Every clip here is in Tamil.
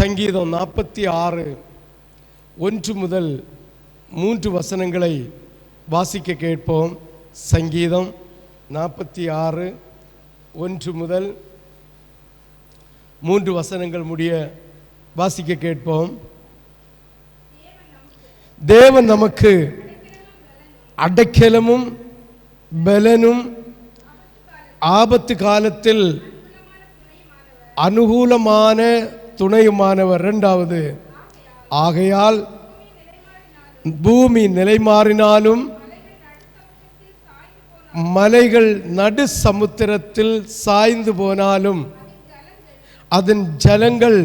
சங்கீதம் 46 1 முதல் 3 வசனங்களை வாசிக்க கேட்போம். சங்கீதம் 46 1 முதல் 3 வசனங்கள் முடிய வாசிக்க கேட்போம். தேவன் நமக்கு அடைக்கலமும் பலனும் ஆபத்து காலத்தில் அனுகூலமான துணையுமானவர். இரண்டாவது, ஆகையால் பூமி நிலைமாறினாலும் மலைகள் நடு சமுத்திரத்தில் சாய்ந்து போனாலும் அதன் ஜலங்கள்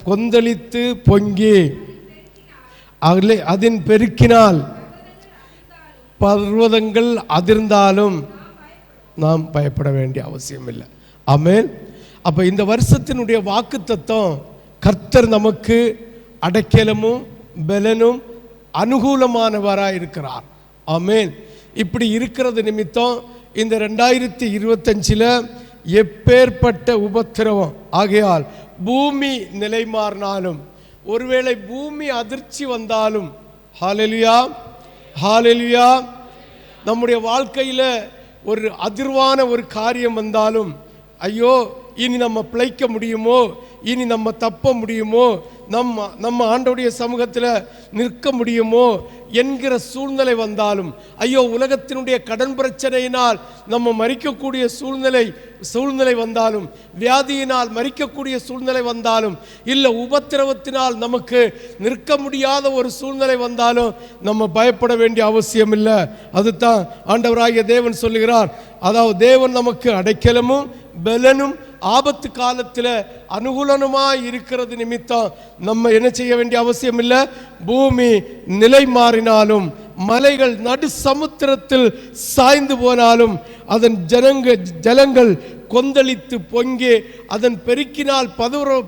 கொந்தளித்து பொங்கி அதன் பெருக்கினால் பர்வதங்கள் அதிர்ந்தாலும் நாம் பயப்பட வேண்டிய அவசியம் இல்லை. ஆமென். அப்போ இந்த வருஷத்தினுடைய வாக்குத்தத்தம், கர்த்தர் நமக்கு அடைக்கலமும் பலனும் அனுகூலமானவராக இருக்கிறார். ஆமென். இப்படி இருக்கிறது நிமித்தம் இந்த 2025 எப்பேற்பட்ட உபத்திரவம் ஆகையால் பூமி நிலை மாறினாலும், ஒருவேளை பூமி அதிர்ச்சி வந்தாலும், ஹல்லேலூயா ஹல்லேலூயா, நம்முடைய வாழ்க்கையில் ஒரு அதிர்வான ஒரு காரியம் வந்தாலும், ஐயோ இனி நம்ம பிழைக்க முடியுமோ, இனி நம்ம தப்ப முடியுமோ, நம்ம ஆண்டவருடைய சமூகத்தில் நிற்க முடியுமோ என்கிற சூழ்நிலை வந்தாலும், ஐயோ உலகத்தினுடைய கடன் பிரச்சனையினால் நம்ம மரிக்கக்கூடிய சூழ்நிலை வந்தாலும், வியாதியினால் மரிக்கக்கூடிய சூழ்நிலை வந்தாலும், இல்லை உபத்திரவத்தினால் நமக்கு நிற்க முடியாத ஒரு சூழ்நிலை வந்தாலும் நம்ம பயப்பட வேண்டிய அவசியம் இல்லை. அதுதான் ஆண்டவராகிய தேவன் சொல்லுகிறார். அதாவது தேவன் நமக்கு அடைக்கலமும் பலனும் ஆபத்து காலத்தில் அனுகூலமாய் இருக்கிறது நிமித்தம் நம்ம என்ன செய்ய வேண்டிய அவசியம் இல்லை. பூமி நிலை மாறினாலும் மலைகள் நடு சமுத்திரத்தில் சாய்ந்து போனாலும் அதன் ஜலங்கள் கொந்தளித்து பொங்கி அதன் பெருக்கினால்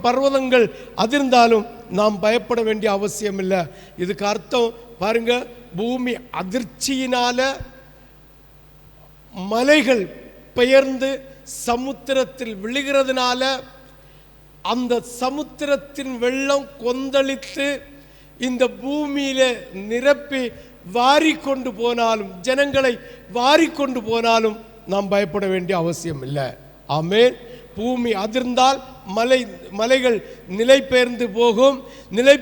பர்வதங்கள் அதிர்ந்தாலும் நாம் பயப்பட வேண்டிய அவசியம் இல்லை. இதுக்கு அர்த்தம் பாருங்க, பூமி அதிர்ச்சியினால மலைகள் பெயர்ந்து சமுத்திரத்தில் விழுகிறதுனால அந்த சமுத்திரத்தின் வெள்ளம் கொந்தளித்து இந்த பூமியில நிரப்பி வாரிக்கொண்டு போனாலும், ஜனங்களை வாரிக்கொண்டு போனாலும் நாம் பயப்பட வேண்டிய அவசியம் இல்லை. ஆமென். பூமி அதிர்ந்தால் மலைகள் நிலை பெயர்ந்து போகும். நிலை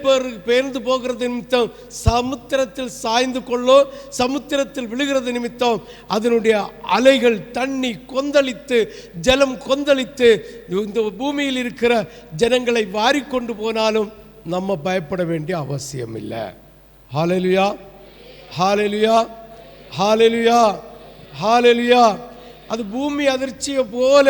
பெயர்ந்து போகிறது நிமித்தம் சமுத்திரத்தில் சாய்ந்து கொள்ளும். சமுத்திரத்தில் விழுகிறது நிமித்தம் அதனுடைய அலைகள் தண்ணி கொந்தளித்து ஜலம் கொந்தளித்து இந்த பூமியில் இருக்கிற ஜனங்களை வாரிக்கொண்டு போனாலும் நம்ம பயப்பட வேண்டிய அவசியம் இல்லை. ஹல்லேலூயா ஹல்லேலூயா ஹல்லேலூயா ஹல்லேலூயா. அது பூமி அதிர்ச்சியை போல,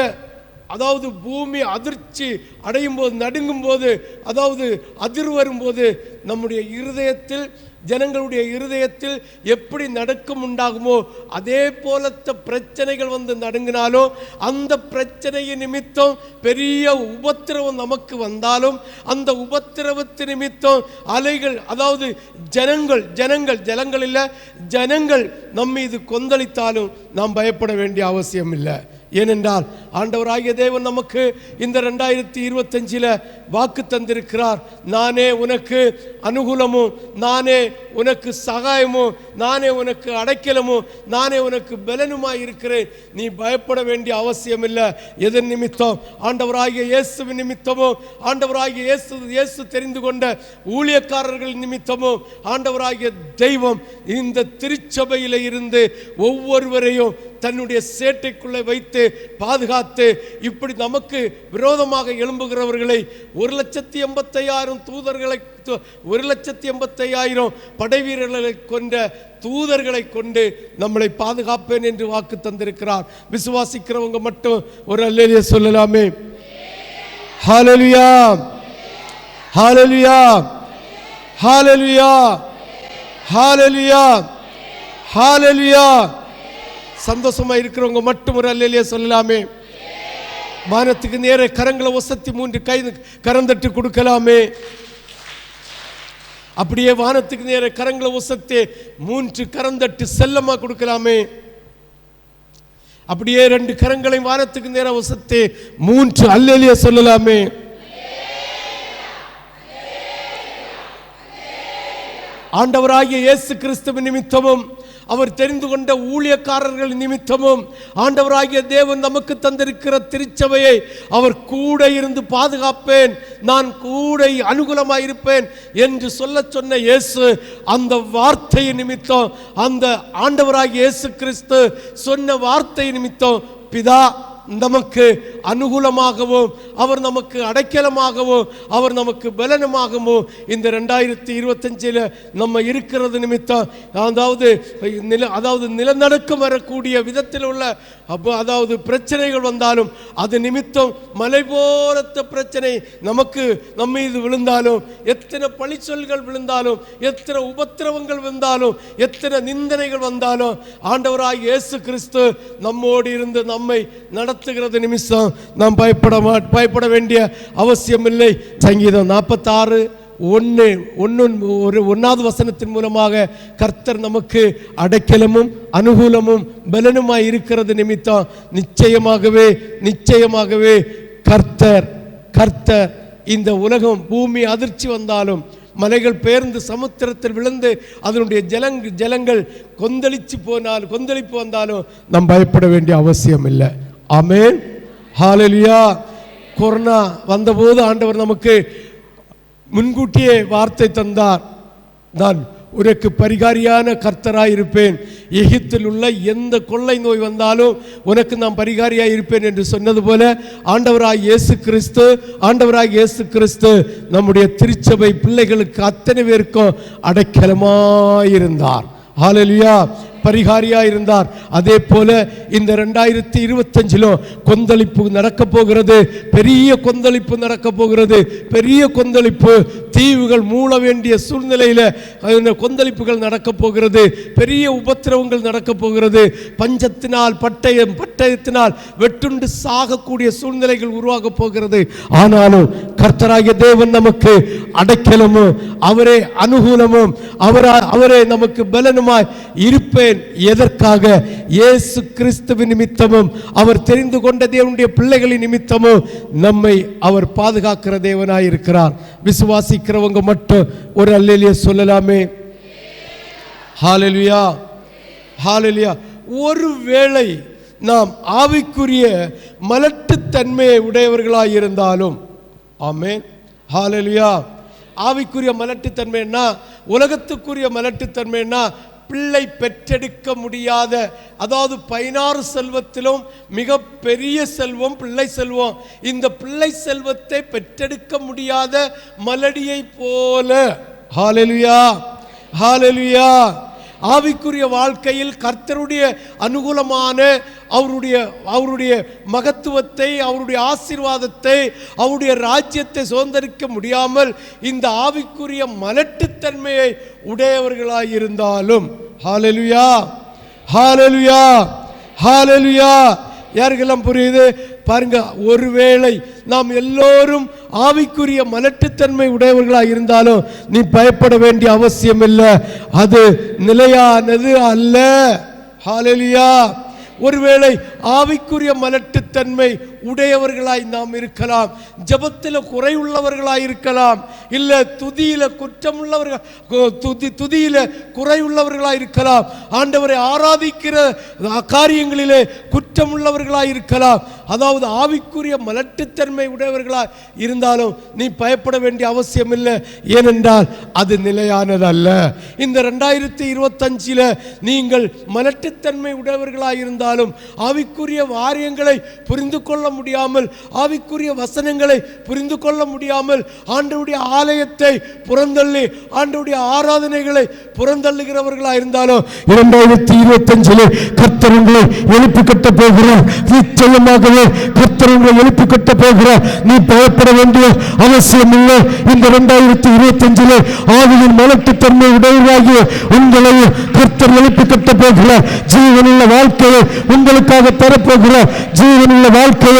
அதாவது பூமி அதிர்ச்சி அடையும் போது, நடுங்கும் போது, அதாவது அதிர் வரும்போது நம்முடைய இருதயத்தில், ஜனங்களுடைய இருதயத்தில் எப்படி நடுக்கம் உண்டாகுமோ அதே போலத்த பிரச்சனைகள் வந்து நடுங்கினாலும், அந்த பிரச்சனையின் நிமித்தம் பெரிய உபத்திரவம் நமக்கு வந்தாலும், அந்த உபத்திரவத்து நிமித்தம் அலைகள், அதாவது ஜனங்கள் இல்லை, ஜனங்கள் நம்ம மீது கொந்தளித்தாலும் நாம் பயப்பட வேண்டிய அவசியம் இல்லை. ஏனென்றால் ஆண்டவராகிய தேவன் நமக்கு இந்த 2025 வாக்கு தந்திருக்கிறார். நானே உனக்கு அனுகூலமும், நானே உனக்கு சகாயமும், நானே உனக்கு அடைக்கலமும், நானே உனக்கு பலனுமாய் இருக்கிறேன். நீ பயப்பட வேண்டிய அவசியம் இல்லை. எதன் நிமித்தம்? ஆண்டவராகிய இயேசுவின் நிமித்தமோ, ஆண்டவராகிய இயேசு தெரிந்து கொண்ட ஊழியக்காரர்கள் நிமித்தமோ ஆண்டவராகிய தெய்வம் இந்த திருச்சபையில் இருந்து ஒவ்வொருவரையும் தன்னுடைய சேட்டைக்குள்ளே வைத்து பாதுகாத்து, இப்படி நமக்கு விரோதமாக எழும்புகிறவர்களை 1,85,000 தூதர்களை, 1,85,000 படை வீரர்களை கொண்ட தூதர்களை கொண்டு நம்மளை பாதுகாப்பேன் என்று வாக்கு தந்திருக்கிறார். விசுவாசிக்கிறவங்க மட்டும் ஒரு அல்லேலூயா சொல்லலாமே. ஹல்லேலூயா ஹல்லேலூயா ஹல்லேலூயா ஹல்லேலூயா ஹல்லேலூயா. சந்தோஷமா இருக்கிறவங்க மட்டும் ஒரு அல்லேலூயா சொல்லலாமே. வானத்துக்கு நேர கரங்களை ஒசத்தி 3 கை கரந்தட்டு கொடுக்கலாமே. அப்படியே வானத்துக்கு நேர கரங்களை ஒசத்தி 3 கரந்தட்டு செல்லமா கொடுக்கலாமே. அப்படியே 2 கரங்களை வானத்துக்கு நேர ஒசத்தி 3 அல்லேலூயா சொல்லலாமே. ஆண்டவராகிய இயேசு கிறிஸ்துவின் நிமித்தமும் அவர் தெரிந்து கொண்ட ஊழியக்காரர்கள் நிமித்தமும் ஆண்டவராகிய தேவன் நமக்கு தந்திருக்கிற திருச்சபையை அவர் கூட இருந்து பாதுகாப்பேன், நான் கூட அனுகூலமாயிருப்பேன் என்று சொல்ல சொன்ன இயேசு அந்த வார்த்தை நிமித்தம், அந்த ஆண்டவராகிய இயேசு கிறிஸ்து சொன்ன வார்த்தை நிமித்தம் பிதா நமக்கு அனுகூலமாகவும் அவர் நமக்கு அடைக்கலமாகவும் அவர் நமக்கு பலனமாகவும் இந்த 2025 நம்ம இருக்கிறது நிமித்தம், அதாவது நிலநடுக்கம் வரக்கூடிய விதத்தில் உள்ள அதாவது பிரச்சனைகள் வந்தாலும் அது நிமித்தம் மலை போலத்த பிரச்சனை நமக்கு நம்ம மீது விழுந்தாலும், எத்தனை பழிச்சொல்கள் விழுந்தாலும், எத்தனை உபத்திரவங்கள் வந்தாலும், எத்தனை நிந்தனைகள் வந்தாலும் ஆண்டவராய் இயேசு கிறிஸ்து நம்மோடு இருந்து நம்மை நடத்துகிறது நிமிஷம் நாம் பயப்பட வேண்டிய அவசியம் இல்லை. சங்கீதம் 46:1 வசனத்தின் மூலமாக கர்த்தர் நமக்கு அடைக்கலமும் அனுகூலமும் பலனுமாய் இருக்கிறது நிமித்தம் நிச்சயமாகவே கர்த்தர் இந்த உலகம் பூமி அதிர்ச்சி வந்தாலும், மலைகள் பெயர்ந்து சமுத்திரத்தில் விழுந்து அதனுடைய ஜலங்கள் கொந்தளிப்பு வந்தாலும் நாம் பயப்பட வேண்டிய அவசியம் இல்லை. ஆமென், ஹல்லேலூயா. கொரோனா வந்தபோது ஆண்டவர் நமக்கு முன்கூட்டியே வார்த்தை தந்தார், நான் உனக்கு பரிகாரியான கர்த்தராய் இருப்பேன், எகிப்தில் உள்ள எந்த கொள்ளை நோய் வந்தாலும் உனக்கு நான் பரிகாரியாய் இருப்பேன் என்று சொன்னது போல ஆண்டவராய் இயேசு கிறிஸ்து நம்முடைய திருச்சபை பிள்ளைகளுக்கு அத்தனை பேருக்கும் அடைக்கலமாயிருந்தார். ஹல்லேலூயா, பரிகாரியா இருந்தார். அதே போல இந்த 2025 கொந்தளிப்பு நடக்க போகிறது, பெரிய கொந்தளிப்பு நடக்க போகிறது. பெரிய கொந்தளிப்பு, தீவுகள் மூட வேண்டிய சூழ்நிலையில் கொந்தளிப்புகள் நடக்க போகிறது, பெரிய உபத்திரவங்கள் நடக்க போகிறது. பஞ்சத்தினால் பட்டயத்தினால் வெட்டுண்டு சாகக்கூடிய சூழ்நிலைகள் உருவாக போகிறது. ஆனாலும் கர்த்தராகிய தேவன் நமக்கு அடைக்கலமும் அவரே அனுகூலமும் அவரே நமக்கு பலனுமாய் இருப்பேன். எதற்காக? இயேசு கிறிஸ்துவின் நிமித்தமும் அவர் தெரிந்து கொண்ட தேவனுடைய பிள்ளைகளின் நிமித்தமும் நம்மை அவர் பாதுகாக்கிற தேவனாய் இருக்கிறார். விசுவாசிக்கிறவங்க மட்டும் ஒரு அல்லேலூயா சொல்லலாமே. ஹல்லேலூயா, ஹல்லேலூயா. ஒருவேளை நாம் ஆவிக்குரிய மலட்டுத்தன்மையை உடையவர்களாய் இருந்தாலும், ஆமென், ஹல்லேலூயா. ஆவிக்குரிய மலட்டுத்தன்மைன்னா, உலகத்துக்குரிய மலட்டுத்தன்மைன்னா பிள்ளை பெற்றெடுக்க முடியாத, அதாவது 16 செல்வத்திலும் மிக பெரிய செல்வம் பிள்ளை செல்வம். இந்த பிள்ளை செல்வத்தை பெற்றெடுக்க முடியாத மலடியை போல, ஹல்லேலூயா, ஹல்லேலூயா. ஆவிக்குரிய வாழ்க்கையில் கர்த்தருடைய அனுகூலமான அவருடைய மகத்துவத்தை, அவருடைய ஆசீர்வாதத்தை, அவருடைய ராஜ்யத்தை சுதந்திரிக்க முடியாமல் இந்த ஆவிக்குரிய மலட்டுத்தன்மையை உடையவர்களாயிருந்தாலும், ஹல்லேலூயா, ஹல்லேலூயா, ஹல்லேலூயா. யாருக்கெல்லாம் புரியுது பாருங்க. ஒருவேளை நாம் எல்லோரும் ஆவிக்குரிய மலட்டுத்தன்மை உடையவர்களாக இருந்தாலும் நீ பயப்பட வேண்டிய அவசியம் இல்லை, அது நிலையானது அல்ல. ஹல்லேலூயா. ஒருவேளை ஆவிக்குரிய மலட்டுத்தன்மை உடையவர்களாய் நாம் இருக்கலாம், ஜெபத்தில் குறையுள்ளவர்களாய் இருக்கலாம், இல்லை துதியில குற்றமுள்ளவர்கள், துதியில குறையுள்ளவர்களாய் இருக்கலாம், ஆண்டவரை ஆராதிக்கிற காரியங்களிலே குற்றமுள்ளவர்களாய் இருக்கலாம். அதாவது ஆவிக்குரிய மலட்டுத்தன்மை உடையவர்களாய் இருந்தாலும் நீ பயப்பட வேண்டிய அவசியம் இல்லை. ஏனென்றால் அது நிலையானதல்ல. இந்த 2025 நீங்கள் மலட்டுத்தன்மை உடையவர்களாய் இருந்தாலும், ஆவிக்குரிய வாரியங்களை புரிந்து கொள்ள முடியாமல், ஆவிக்குரிய வசனங்களை புரிந்து கொள்ள முடியாமல், ஆண்டவருடைய ஆலயத்தை புறந்தள்ளி ஆண்டவருடைய ஆராதனைகளை புறந்தள்ளுகிறவர்களாக இருந்தாலும் 2025 கர்த்தர் உங்களை எழுப்பி கட்ட போகிறார். நிச்சயமாகவே கர்த்தர் உங்களை எழுப்பி கட்ட போகிறார். நீ பயப்பட வேண்டிய அவசியம் இல்லை. இந்த 2025 ஆவியின் மலட்டுத்தன்மை உடையவராகிய உங்களையும் கர்த்தர் எழுப்பி கட்ட போகிறார். ஜீவனுள்ள வாழ்க்கையை உங்களுக்காக தரப்போகிறார். ஜீவனுள்ள வாழ்க்கையை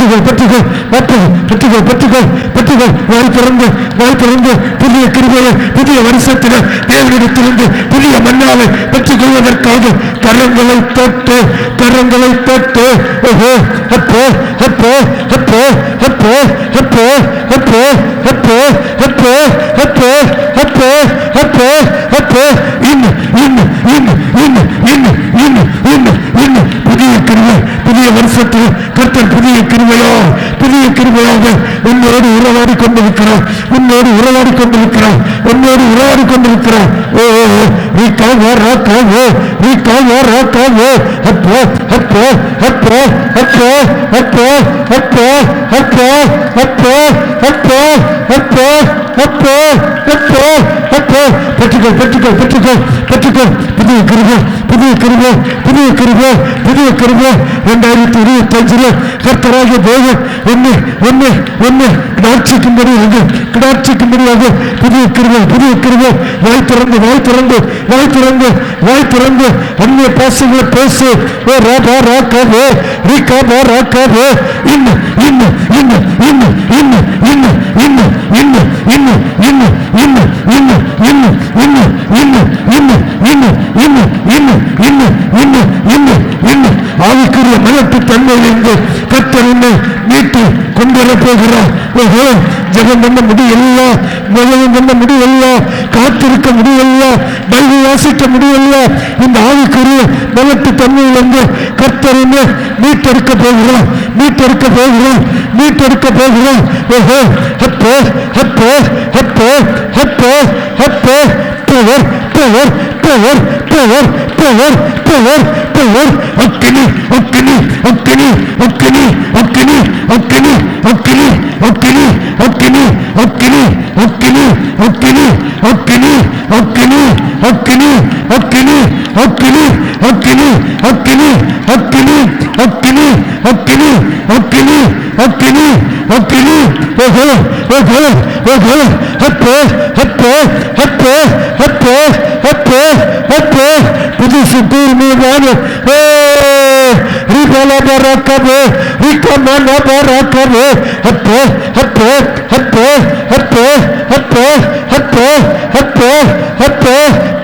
பெற்றுக்கொள் பெற்றுக்கொள் பெற்றுக்கொள் பெற்றுக்கொள் பெற்றுக்கொள். வாய் திறந்து புதிய கிருபையை புதிய வருஷத்தில் தேவனிடத்திலிருந்து புதிய மன்னாவை பெற்றுக்கொள்வதற்காக கரங்களை தொட்டு ஓஹோ அப்போ அப்போ அப்போ அப்போ அப்போ அப்போ அப்போ அப்போ அப்போ அப்போ அப்போ அப்போ புதிய கிருபை புதிய வருஷத்தில் கர்த்தர் புதிய கிருபையாக உன்னோடு உறவாடி கொண்டிருக்கிறார் ஓ நீ காவோ அப்போ அப்போ அப்போ அப்போ அப்போ அப்போ அப்போ அப்போ அப்போ அப்போ அப்போ அப்போ அப்போ பெற்றுக்கொள் புதிய கிருபை 2025 கர்த்தராகிய தேவன் ஒன்னு கிடாட்சிக்கும்படியாக புதிய கிருபை வாய் திறந்து அந்நிய பாசங்களை பேசு. ஓ ராபா ராக்காவே ரீகாபா ராக்காவே ஆவிக்குரிய மலட்டு தன்மையிலிருந்து கர்த்தர் என்னை மீட்டு கொண்டு போகிறார். ஜெபம் பண்ண முடியல, ஜெபம் பண்ண முடியல, காத்திருக்க முடியல, பைபிள் வாசிக்க முடியல. இந்த ஆவிக்குரிய மலட்டு தன்மையிலிருந்து கர்த்தர் என்னை மீட்டெடுக்க போகிறோம். ஓஹோ அப்போ அப்போ அப்போ அப்போ அப்போ power அக்கினி புதுசு தூர்மையான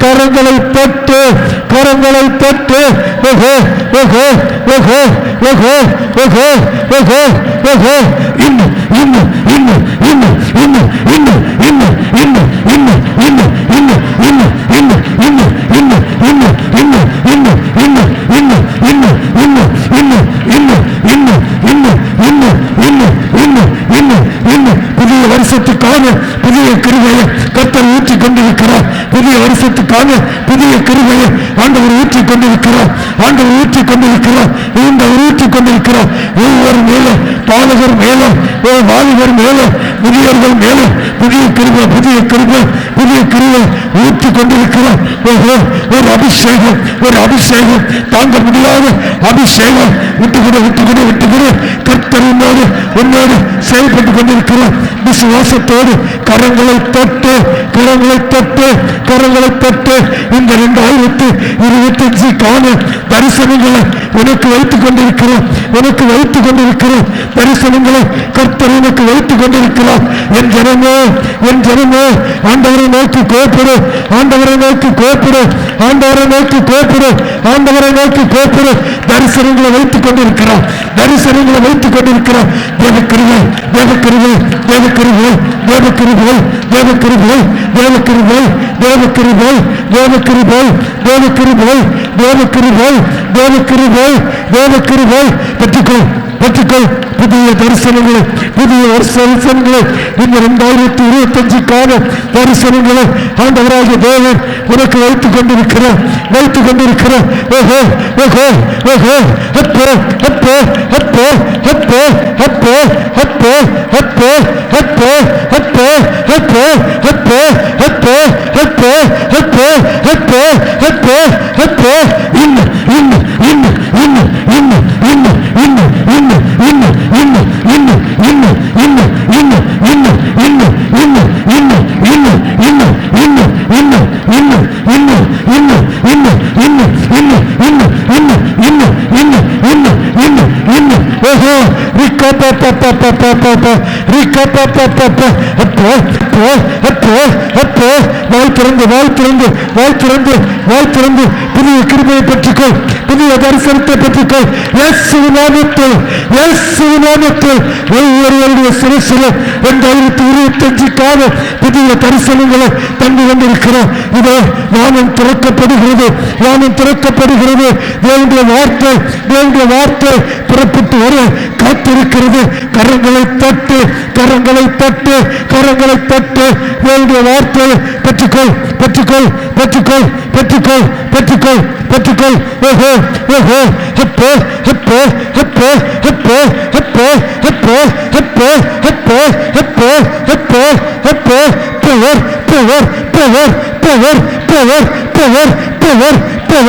கரங்களை தட்டு புதிய வருஷத்துக்கான புதிய கிருபையை கர்த்தர் ஊற்றிக் கொண்டிருக்கிறார். புதிய வருஷத்துக்கான புதிய கிருபையை ஆண்டவர் ஊற்றிக் கொண்டிருக்கிறார். ஒவ்வொரு மேலும் பாலகர் மேலும் வாலிபர் மேலும் முதியோர்கள் மேலும் புதிய கிருபை ஊற்றிக் கொண்டிருக்கிறார். ஒரு அபிஷேகம் தாங்க முடியாத அபிஷேகம் விட்டுவிடு கர்த்தர் உன்னோடு செயல்பட்டுக் கொண்டிருக்கிறார். விசுவாசத்தோடு கரங்களை தொட்டு இந்த 2025 காண தரிசனங்களை உனக்கு வைத்துக் கொண்டிருக்கிறோம். தரிசனங்களை கர்த்தர் உனக்கு வைத்துக் கொண்டிருக்கிறார். என் ஜனமே ஆண்டவரை நோக்கி கோப்படு. தரிசனங்களை வைத்துக் கொண்டிருக்கிறார். பெற்றுக்கொள் புதிய தரிசனங்களை, புதிய தரிசனங்களை, இந்த 2025 கால தரிசனங்களை ஆண்டவராகிய தேவன் உனக்கு வைத்துக் கொண்டிருக்கிறார். ஓஹோ ஓஹோ ஓஹோ அப்போ அப்போ அப்போ அப்போ அப்போ அப்போ அப்போ அப்போ அப்போ அப்போ அப்போ அப்போ அப்போ அப்போ அப்போ அப்போ அப்போ புதிய கிருபையை பெற்றுக்கொள், புதிய தரிசனத்தை பெற்றுக்கொள். இயேசுவின் நாமத்தில் ஒவ்வொருவருடைய சிரசிலும் 2025க்கான புதிய தரிசனங்களை தந்து கொண்டிருக்கிறோம். இதோ வானம் திறக்கப்படுகிறது, வானம் திறக்கப்படுகிறது. தேவனுடைய வார்த்தை புறப்பட்டு வர காத்திருக்கிறது. கரங்களை தட்டு, கரங்களை தட்டு, கரங்களை தட்டு. தேவனுடைய வார்த்தையை பெற்றுக்கொள், பெற்றுக்கொள், பெற்றுக்கொள், பெற்றுக்கொள், பெற்றுக்கொள், பெற்றுக்கொள். ஓஹோ ஓஹோ ஹப்போ ஹப்போ ஹப்போ ஹப்போ ஹப்போ ஹப்போ ஹப்போ ஹப்போ ஹப்போ ஹப்போ ஹப்போ power power power power power power power power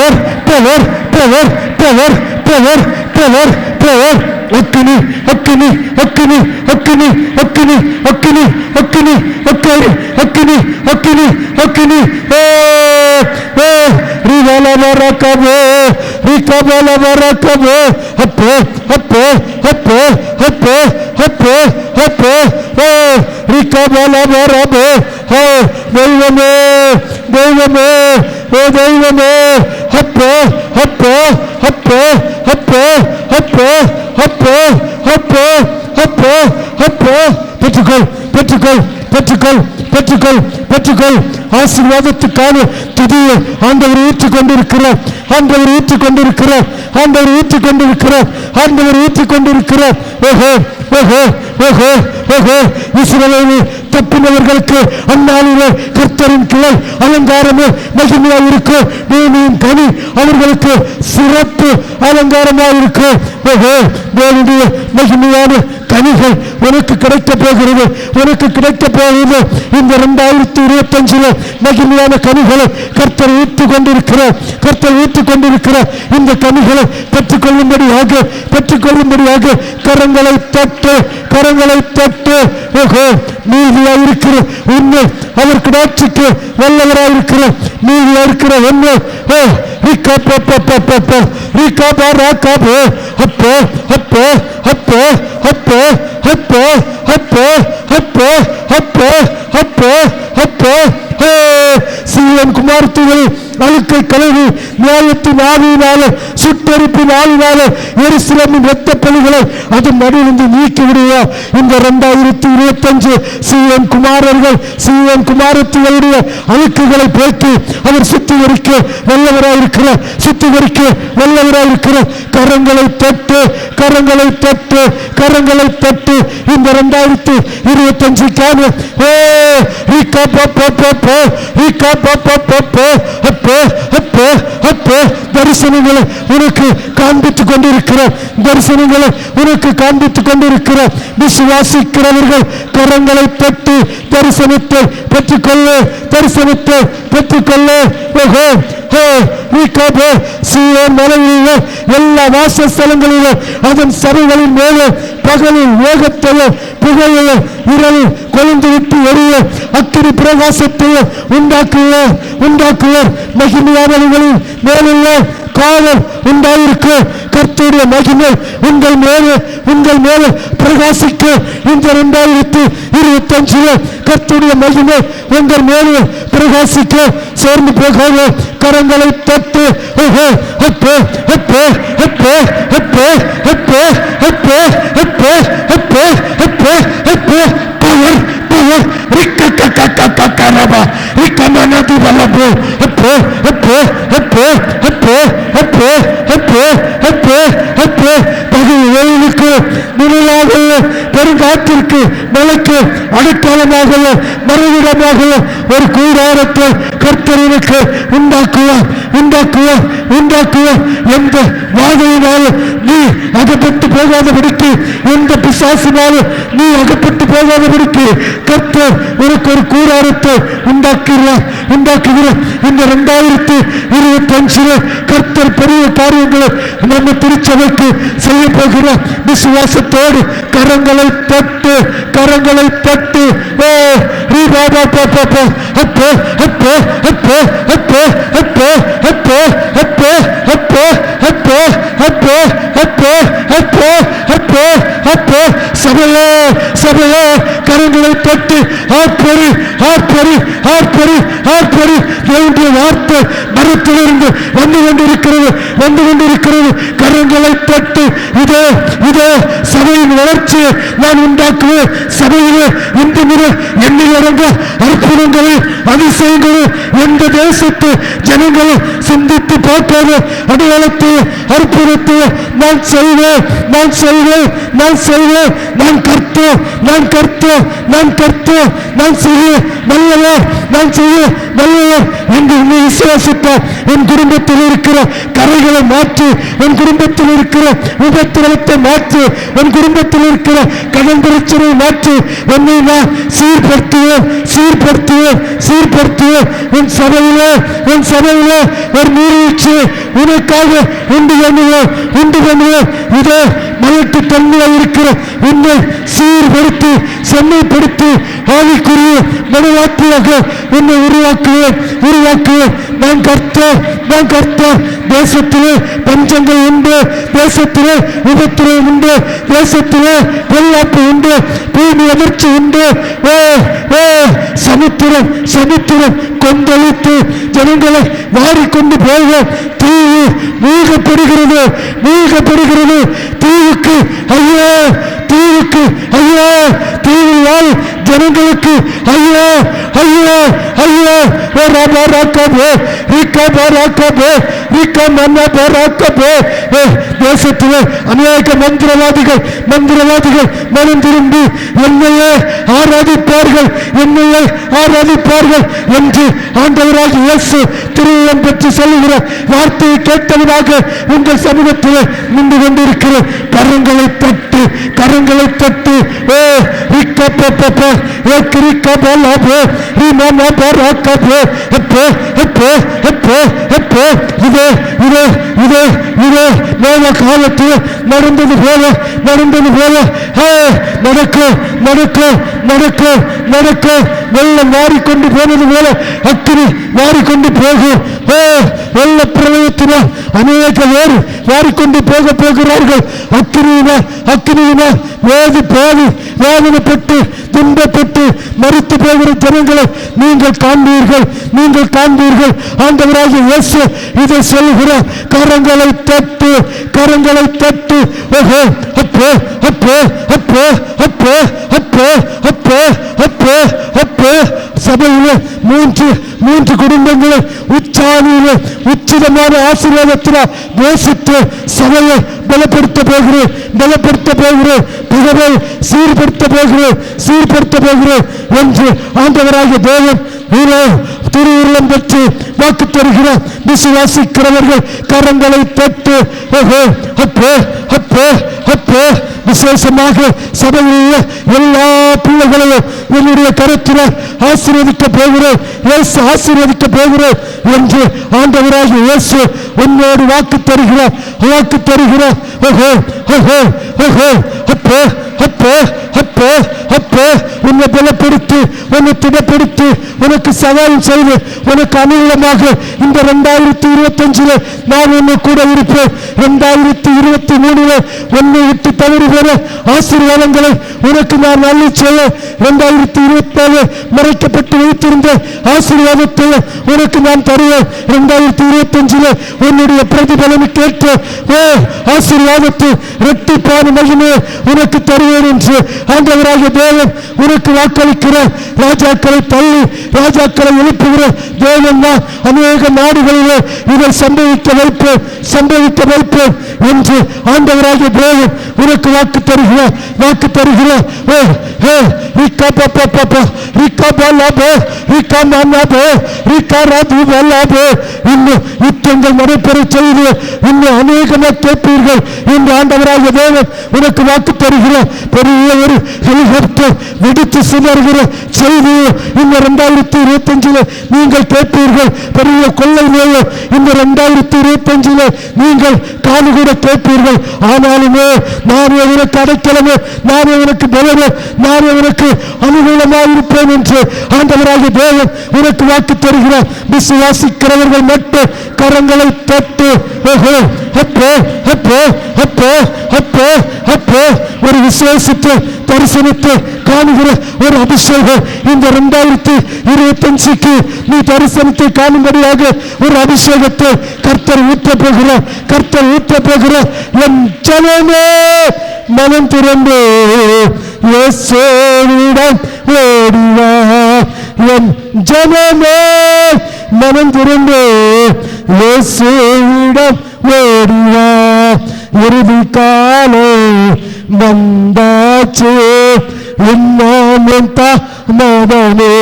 power power power power power power. அக்கினி அக்கினி அக்கினி அக்கினி அக்கினி அக்கினி அக்கினி அக்கினி அக்கினி அக்கினி அக்கினி. ரிகபலவரகபோ ரிகபலவரகபோ ஹப்போ ஹப்போ ஹப்போ ஹப்போ ஹப்போ ஹப்போ. ரிகபலவரபோ. தெய்வமே தெய்வமே ஓ தெய்வமே. ஹப்போ ஹப்போ ஹப்போ ஹப்போ ஹப்போ ஹப்போ ஹப்போ ஹப்போ ஹப்போ. பெற்றுக்கொள், பெற்றுக்கொள், பெற்றுக்கொள், பெற்றுக்கொள், பெற்றுக்கொள். ஆசீர்வாதத்துக்கான துதியை ஆண்டவர் ஊற்றிக் கொண்டிருக்கிறார், ஆண்டவர் ஊற்றிக் கொண்டிருக்கிறார், ஆண்டவர் ஊற்றிக் கொண்டிருக்கிறார், ஆண்டவர் ஊற்றிக் கொண்டிருக்கிறார். ஓஹோ ஓஹோ ஓஹோ ஓஹோ. இஸ்ரவேலில் தப்பினவர்களுக்கு அந்நாளிலே கர்த்தரின் கிளை அலங்காரமே மகிமையாக இருக்கும். பூமியின் கனி அவர்களுக்கு சிறப்பு அலங்காரமாக இருக்கும். ஓஹோ, தேவனுடைய மகிமையான கனிகள் உனக்கு கிடைக்க போகிறது, உனக்கு கிடைக்க போகிறது. இந்த 2025 மகிமையான கனிகளை கர்த்தர் ஊற்றிக் கொண்டிருக்கிறார், கர்த்தர் ஊற்றிக் கொண்டிருக்கிறார். இந்த கனிகளை பெற்றுக்கொள்ளும்படியாக பெற்றுக்கொள்ளும்படியாக கரங்களை தட்டு, கரங்களை தட்டு. ஓஹோ, நீதியாயிருக்கிற உண்மை அவர் கிடாட்சிக்கு வல்லவராயிருக்கிற நீதியாயிருக்கிற உண்மை. அப்போ அப்போ அப்போ அப்போ அப்போ அப்போ அப்போ அப்போ அப்போ அப்போ. சீயோன் குமாரத்திகள் அழுக்கை கழுவி நியாயத்தின் ஆவியினால சுட்டரிப்பின் ஆவினால எருசலேமின் இரத்த பலிகளை அது நடுவிலிருந்து நீக்கி விடுவா. இந்த 2025 சீயோன் குமாரர்கள் சீயோன் குமாரத்திகளுடைய அழுக்குகளை போக்கி அவர் சுத்திகரிக்க வல்லவராயிருக்கிறார், சுத்திகரிக்க வல்லவராயிருக்கிறார். கரங்களை தட்டு, கரங்களை தட்டு, கரங்களை தட்டு. இந்த 2025க்கான தரிசனங்களை உனக்கு காண்பித்துக் கொண்டிருக்கிறார், தரிசனங்களை உனக்கு காண்பித்துக் கொண்டிருக்கிறார். விசுவாசிக்கிறவர்கள் கரங்களை தட்டி தரிசனத்தை பெற்றுக்கொள்ள, தரிசனத்தை பெற்றுக்கொள்ள. சீயோன் மலையில எல்லா வாசஸ்தலங்களிலும் அதன் சபைகளின் மேலே பகலில் வேகத்தையும் புகையிலும் இரவில் கொழுந்து விட்டு எரிய அக்கினி பிரகாசத்தையும் உண்டாக்குவார், உண்டாக்குவார். மகிமையானவர்களின் மேலுள்ள காவல் உண்டாயிருக்கு. கர்த்தருடைய மகிமை உங்கள் மேலே, உங்கள் மேலே பிரகாசிக்க. இந்த 2025 கர்த்தருடைய மகிமை உங்கள் மேலே பிரகாசிக்க. சேர்ந்து போகாத கரங்களை தட்டு. அப்போ அப்போ அப்போ அப்போ அப்போ அப்போ அப்போ அப்போ அப்போ அப்போ அப்போ பவர் பவர் ரிக்கரபா ரிக்கமனது வல்லபோ. அப்போ அப்போ அப்போ அப்போ அப்போ அப்போ அப்போ அப்போ. பகுதிகளுக்கு நிழலாக பெருங்காற்றிற்கு மலைக்கு அடைக்காலமாக மறைவிடமாக ஒரு கூடாரத்தை கர்த்தருக்கு உண்டாக்குவார், உண்டாக்குவார், உண்டாக்குவார். எந்த வாதையினாலும் நீ அகப்பட்டு போகாதபடிக்கு, எந்த பிசாசினாலும் நீ அகப்பட்டு போகாதபடிக்கு கர்த்தர் உனக்கு ஒரு கூடாரத்தை உண்டாக்குகிறார், உண்டாக்குகிறார். இந்த 2025 கர்த்தர் பெரிய காரியங்களை நம்ம திருச்சபைக்கு செய்ய போகிறார். விசுவாசத்தோடு கரங்களை தட்டு, கரங்களை தட்டு. அப்போ அப்போ அப்போ அப்போ அப்போ அப்போ அப்போ அப்போ அப்போ அப்போ அப்போ அப்போ அப்போ அப்போ சபையே சபையே கரங்களை தட்டி ஆர்ப்பரி ஆர்ப்பரி ஆர்ப்பரி ஆர்ப்பரி என்னுடைய வார்த்தை மரத்திலிருந்து வந்து கொண்டிருக்கிறது கரங்களை தட்டி இதோ இதோ சபையின் வளர்ச்சியை நான் உண்டாக்குவேன். சபையிலே இன்று முதல் எண்ணிலடங்க அற்புதங்களும் அதிசயங்களும் எந்த தேசத்து ஜனங்களும் சிந்தித்து பார்க்காத அடையாளத்தையும் அற்புதத்தையும் நான் செய்வேன் நான் செய்வேன் நான் செய்வேன் நான் கர்த்தர் நான் கர்த்தர் நான் கர்த்தர் நான் செய்ய வல்லவர் நான் செய்ய வல்லவர் என்று நீ விசுவாசித்தார் என் குடும்பத்தில் இருக்கிற கரைகளை மாற்றி என் குடும்பத்தில் இருக்கிற உபத்திரவத்தை மாற்றி என் குடும்பத்தில் இருக்கிற கடன் பிரச்சனை மாற்றி என்னை நான் சீர்படுத்துவேன் சீர்படுத்துவேன் சீர்படுத்துவேன். என் சபையிலே ஒரு நீர்வீழ்ச்சி உனக்காக உண்டு பண்ணுவேன். இதோ மலட்டு தன்மையாக இருக்கிற உன்னை சீர்படுத்தி செம்மைப்படுத்தி ஆவிக்குரிய மனவாட்டியாக உன்னை உருவாக்குவேன். நான் கர்த்தர் தேசத்திலே பஞ்சங்கள் உண்டு, தேசத்திலே உபத்திரவம் உண்டு, தேசத்திலே பொல்லாப்பு உண்டு, பூமி அதிர்ச்சி உண்டு. சமுத்திரம் கொந்தளித்து ஜனங்களை வாரிக்கொண்டு போக தீவு மூழ்கப்படுகிறது. தீவுக்கு ஐயோ தீவில் ஜனங்களுக்கு ஐயோ ஐயோ ஐயோ தேசத்திலே அநேக மந்திரவாதிகள் மனம் திரும்பி என்னையே ஆராதிப்பார்கள் என்று ஆண்டவராகிய இயேசு திருவிழம் பெற்று சொல்லுகிற வார்த்தையை கேட்டவனாக உங்கள் சமூகத்திலே நின்று கொண்டிருக்கிற கரங்களை தட்டு காலத்தில் நடந்தது போல நடக்கும் வெள்ளம் மாறிக்கொண்டு போனது போல அக்கினி மாறிக்கொண்டு போகும். வெள்ள பிரளயத்தினால் அநேக பேர் மாறிக்கொண்டு போகிறார்கள். அக்கினியினால் வேதனைப்பட்டு துன்பப்பட்டு மறித்து போகிற ஜனங்களை நீங்கள் காண்பீர்கள். ஆண்டவராகிய இயேசு இதை சொல்கிறார். கரங்களை தட்டு சபையிலே மூன்று குடும்பங்களை உச்சிதமான ஆசீர்வாதத்தினால் தேசத்தை சபையை பலப்படுத்த போகிறேன் புகழை சீர்படுத்த போகிறேன் என்று ஆண்டவராகிய தேவன் திருவுருளம் பெற்று வாக்கு தருகிறார். விசுவாசிக்கிறவர்கள் கரங்களை தட்டு விசேஷமாக சபையில் எல்லா பிள்ளைகளையும் என்னுடைய கருத்தில் ஆசீர்வதிக்க போகிறேன் என்று ஆண்டவராகிய இயேசு உன்னோடு வாக்கு தருகிறார். உன்னை பலப்படுத்தி உன்னை திடப்படுத்தி உனக்கு சவால் செய்து உனக்கு அனுகூலமாக இந்த 2025 நான் உன்னை கூட இருப்பேன். 2023 உன்னை விட்டு தவறி போன ஆசீர்வாதங்களை உனக்கு நான் அள்ளி செய்ய 2024 மறைக்கப்பட்டு வைத்திருந்த ஆசீர்வாதத்தை உனக்கு நான் தருவேன். 2025 உன்னுடைய பிரதிபலனை கேட்டு ஆசீர்வாதத்தை இரட்டிப்பான மகிமையை உனக்கு தருவேன் என்று ஆண்டவராகிய தேவன் உனக்கு வாக்களிக்கிறார். ராஜாக்களை தள்ளி ராஜாக்களை எழுப்புகிற தேவன் தான் அநேக நாடுகளிலே இதை சம்பவிக்க வைப்பேன் என்று ஆண்டவராகிய தேவன் உனக்கு வாக்கு தருகிறார். இன்னும் யுத்தங்கள் நடைபெற செய்து இன்னும் அநேகமாக கேட்பீர்கள் என்று ஆண்டவராகிய தேவன் உனக்கு வாக்கு தருகிறார். பெரிய ஒரு ஹெலிகாப்டர் வெடித்து சிதறுகிற செய்தியை இந்த 2025 நீங்கள் கேட்பீர்கள். பெரிய கொள்ளை நோயும் இந்த 2025 நீங்கள் காது கூட கேட்பீர்கள். ஆனாலுமே நான் உனக்கு அடைக்கலமே, நான் உனக்கு பலமே, நான் உனக்கு அனுகூலமாக இருப்பேன் என்று ஆண்டவராகிய தேவன் உனக்கு வாக்கு தருகிறார். விசுவாசிக்கிறவர்கள் மட்டும் கரங்களை தட்டு. அப்போ அப்போ அப்போ அப்போ அப்போ ஒரு விசுவாசத்தை தரிசனத்தை காணுகிற ஒரு அபிஷேகம் இந்த 2025க்கு நீ தரிசனத்தை காணும்படியாக ஒரு அபிஷேகத்தை கர்த்தர் ஊற்றப் போகிறார். கர்த்தர் ஊற்றப் போகிறார். என் ஜனமே மனம் திறந்து இயேசுவிடம் ஓடி வா. என் ஜனமே மனம் திறந்து இயேசுவிடம் ஓடி வா. இறுதி காலம் வந்தாச்சு இன்னும் தாமதமே.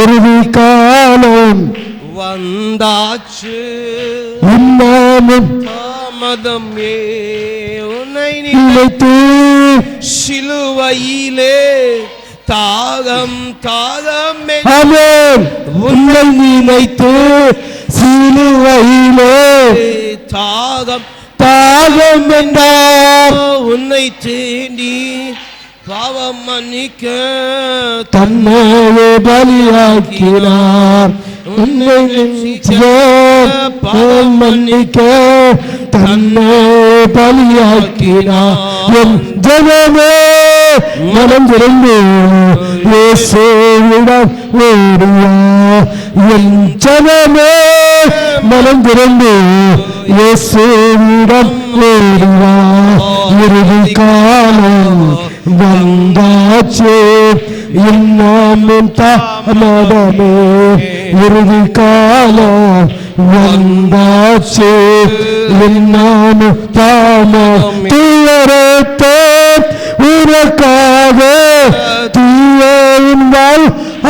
இறுதி காலம் வந்தாச்சு இன்னும் தாமதம் உன்னை நினைத்து சிலுவையிலே தாகம் தாகம் ஆமென். உன்னை நினைத்து சிலுவையிலே தாகம் தாகம் என்றார். உன்னை தேடி பாவம் மன்னிக்க தன்னையே பலியாக்கினார். உன்னை பாவம் மன்னிக்க தன்னை பலியாக்கினார். என் ஜனமே மனம் திறந்து இயேசுவிடம் ஓடி வா. என் ஜனமே மனம் திறந்து இயேசுவிடம் ஓடி வா. இறுதி காலம் வந்தாச்சு இன்னும் தாமதமே. இறுதி காலம் வந்தாச்சு இன்னும் தாமதம். தீயரத்தே உனக்காக தீயின் வாழ்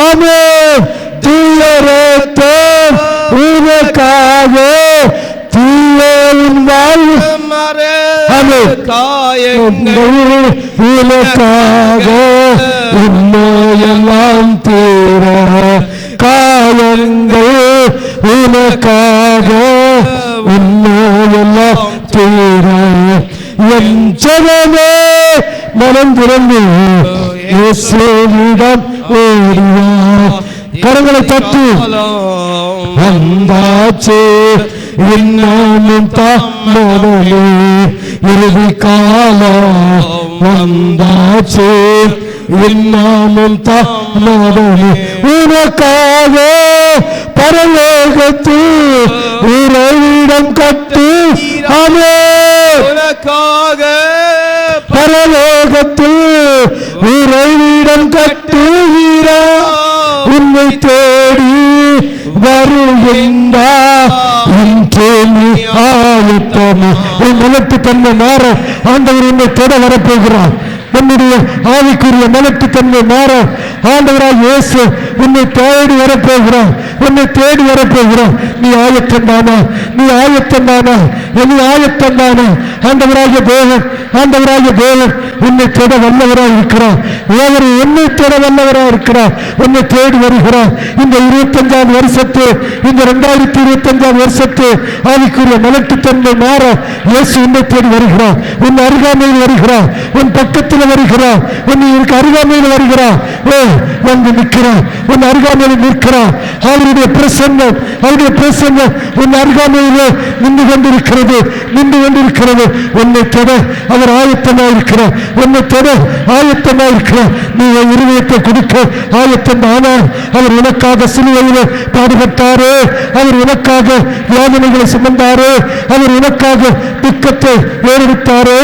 ஆமென். தீயரத்தே உனக்காக தீயின் வாழ் உனக்காக உண்மையெல்லாம் தீர காயங்கள் உனக்காக உண்மையெல்லாம் தீர. என் ஜனமே மனம் திறந்து இயேசுவிடம் ஓடி வா. கரங்களை தட்டி வந்தாச்சு இன்னும் தாமதமே. இறுதி காலம் வந்தாச்சு இன்னும் தாமதமே. உனக்காக பரலோகத்தில் உறைவிடம் கட்டி ஆமென். உனக்காக பரலோகத்தில் உறைவிடம் கட்டுகிறார். உன்னை தேடி வருகின்றார். உன் மலட்டு தன்மை மாற ஆண்டவர் உன்னை தொட வரப்போகிறார். நம்முடைய ஆவிக்குரிய மலட்டு தன்மை மாற ஆண்டவராக இயேசு உன்னை தேடி வரப்போகிறார். உன்னை தேடி வரப்போகிறார். நீ ஆயத்தந்தானா? நீ ஆயத்தந்தானா? நீ ஆயத்தந்தானா? ஆண்டவராகிய தேவன் ஆண்டவராகிய தேவன் உன்னை தொட வல்லவராக இருக்கிறார். அவர் உன்னை தொட வல்லவராக இருக்கிறார். உன்னை தேடி வருகிறார். இந்த 25ஆம் வருஷத்து இந்த 2025ஆம் வருஷத்து ஆவிக்குரிய மலட்டுத்தன்மை மாற இயேசு உன்னை தேடி வருகிறார். உன் அருகாமையில் வருகிறார். உன் பக்கத்தில் வருகிறார். உன் அருகாமையில் வருகிறார். வந்து நிற்கிறார். உன் அருகாமையில் நிற்கிறார். அவருடைய பிரசன்னம் உன் அருகாமையிலே நின்று கொண்டிருக்கிறது. உன்னை தொட அவர் ஆயத்தமாயிருக்கிறார். உன்னை தொட ஆயத்தமாயிருக்கிறார். நீ இருதயத்தை கொடுக்க ஆயத்தமானார். அவர் உனக்காக சிலுவையிலே பாடுபட்டாரே. அவர் உனக்காக வேதனைகளை சுமந்தாரே. அவர் உனக்காக துக்கத்தை ஏறெடுத்தாரே.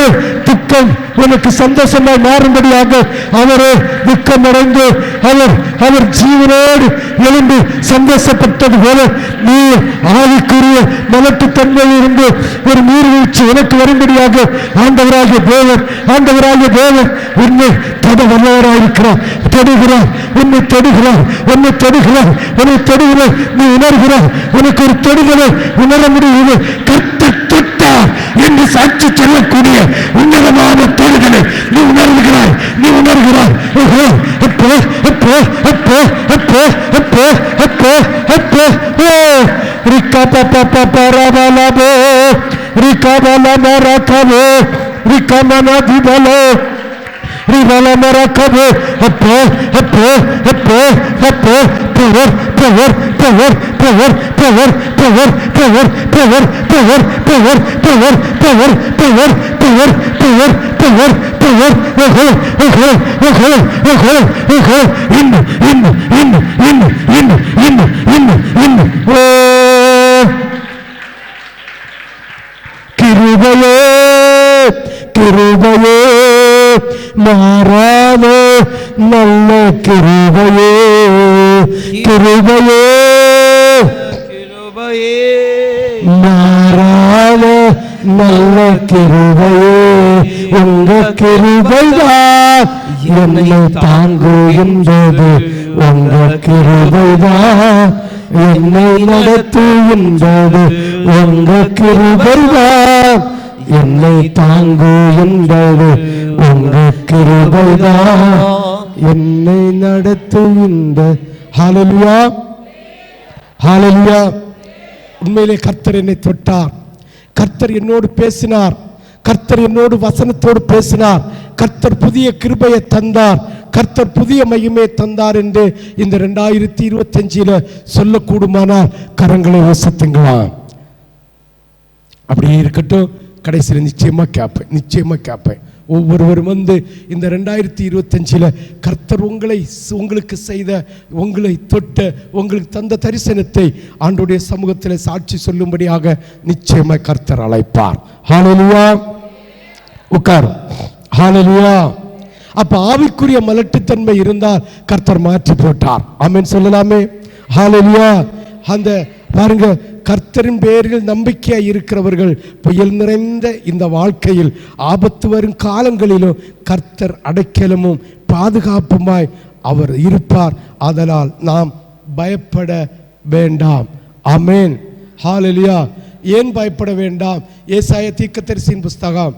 துக்கம் உனக்கு சந்தோஷமாய் மாறும்படியாக அவரே துக்கம் அடைந்து அவர் ஜீவனோடு எழுந்து சந்தோஷப்பட்டது போல நீ ஆவிக்குரிய மலட்டுத்தன்மையில் இருந்து ஒரு நீர்வீழ்ச்சி உனக்கு வரும்படியாக ஆண்டவராகிய தேவன் உன்னை தொட வல்லவராயிருக்கிறார். உன்னை தொடுகிறார். நீ உணர்கிறார். உனக்கு ஒரு தொடுதலை உணர முடியுது. என்று சாட்சி சொல்லக்கூடிய உன்னதமான தொடுதலை நீ உணர்கிறாய். ரிவலமரக்கபு அப்போ அப்போ அப்போ அப்போ power power power power power power power power power power power power power power power power power கிருபையே கிருபையே மாறாத நல்ல கிருபையே கிருபையே கிருபையே மாறாத நல்ல கிருபையே உங்க கிருபைதான் என்னை தாங்குகின்றது உங்க கிருபைதான் என்னை நடத்துகின்றது உங்க கிருபைதான் என்னை தாங்குகின்றது உங்க கிருபைதான் என்னை நடத்துகின்ற ஹல்லேலூயா ஹல்லேலூயா. உண்மையிலே கர்த்தர் என்னை தொட்டார், கர்த்தர் என்னோடு பேசினார், கர்த்தர் என்னோடு வசனத்தோடு பேசினார், கர்த்தர் புதிய கிருபையை தந்தார், கர்த்தர் புதிய மகிமையை தந்தார் என்று இந்த 2025 சொல்லக்கூடுமானால் கரங்களை வசத்துங்களா? அப்படியே இருக்கட்டும். கடைசியில் நிச்சயமா கேட்பேன். ஒவ்வொருவரும் வந்து இந்த 2025 கர்த்தர் உங்களுக்கு செய்த, உங்களை தொட்ட, உங்களுக்கு தந்த தரிசனத்தை ஆண்டவருடைய சமூகத்தில் சாட்சி சொல்லும்படியாக நிச்சயமாய் கர்த்தர் அழைப்பார். ஹல்லேலூயா. உட்கார். ஹல்லேலூயா. அப்ப ஆவிக்குரிய மலட்டுத்தன்மை இருந்தால் கர்த்தர் மாற்றி போட்டார். ஆமென் சொல்லலாமே. ஹல்லேலூயா. அந்த பாருங்க, கர்த்தரின் பேரில் நம்பிக்கையாய் இருக்கிறவர்கள் புயல் நிறைந்த இந்த வாழ்க்கையில் ஆபத்து வரும் காலங்களிலும் கர்த்தர் அடைக்கலமும் பாதுகாப்புமாய் அவர் இருப்பார். அதனால் நாம் பயப்பட வேண்டாம். ஆமென். ஹல்லேலூயா. ஏன் பயப்பட வேண்டாம்? ஏசாயா தீர்க்கதரிசியின் புஸ்தகம்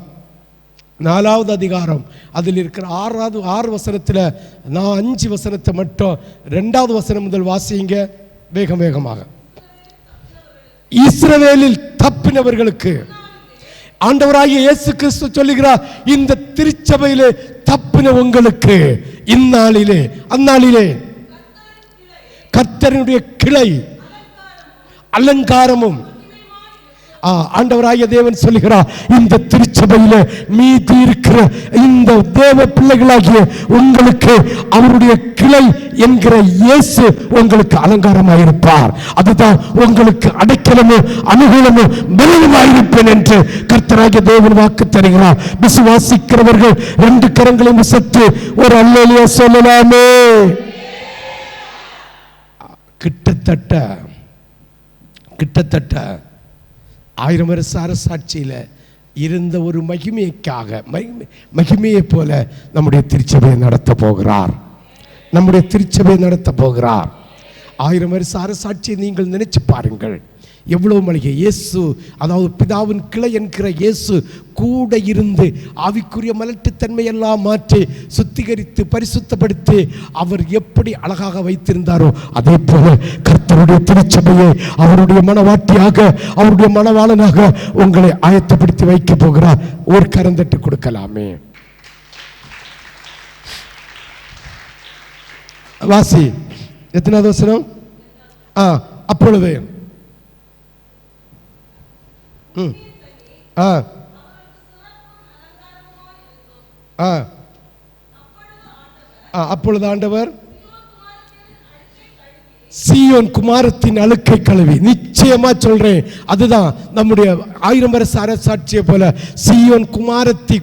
4வது அதிகாரம் அதில் இருக்கிற 6 வசனத்தில் நான் 5 வசனத்தை மட்டும் 2வது வசனம் முதல் வாசிங்க வேகமாக. இஸ்ரவேலில் தப்பினவர்களுக்கு ஆண்டவராகிய இயேசு கிறிஸ்து சொல்லுகிறார், இந்த திருச்சபையிலே தப்பின உங்களுக்கு இந்நாளிலே அந்நாளிலே கர்த்தருடைய கிளை அலங்காரமும். ஆண்டவராகிய தேவன் சொல்லுகிறார், இந்த திருச்சபையில மீதி இருக்கிற இந்த தேவ பிள்ளைகளாகிய உங்களுக்கு அவருடைய கிளை என்கிற இயேசு உங்களுக்கு அலங்காரமாயிருப்பார். அதுதான் உங்களுக்கு அடைக்கலமும் அனுகூலமும் பலனுமாயிருப்பேன் என்று கர்த்தராகிய தேவன் வாக்கு தருகிறார். விசுவாசிக்கிறவர்கள் 2 கரங்களையும் விசத்து ஒரு அல்லேலூயா சொல்லலாமே. கிட்டத்தட்ட 1000 வருஷ அரசாட்சியில் இருந்த ஒரு மகிமைக்காக மகிமையை போல நம்முடைய திருச்சபையை நடத்த போகிறார். 1000 வருஷ அரசாட்சியை நீங்கள் நினைச்சு பாருங்கள். எவ்வளவு மளிகை இயேசு, அதாவது பிதாவின் கிளை என்கிற இயேசு கூட இருந்து ஆவிக்குரிய மலட்டுத்தன்மை எல்லாம் மாற்றி சுத்திகரித்து பரிசுத்தப்படுத்தி அவர் எப்படி அழகாக வைத்திருந்தாரோ அதே போல கர்த்தருடைய திருச்சபையை அவருடைய மனவாட்டியாக அவருடைய மனவாளனாக உங்களை ஆயத்தப்படுத்தி வைக்க போகிறார். ஒரு கரந்தட்டு கொடுக்கலாமே. வாசி எத்தனாவது வசனம்? அப்பொழுது அப்பொழுது ஆண்டவர் சீயோன் குமாரத்தின் அழுக்கை கழுவி, நிச்சயமா சொல்றேன், அதுதான் நம்முடைய 1000 வருஷ அரசாட்சியை போல சீயோன்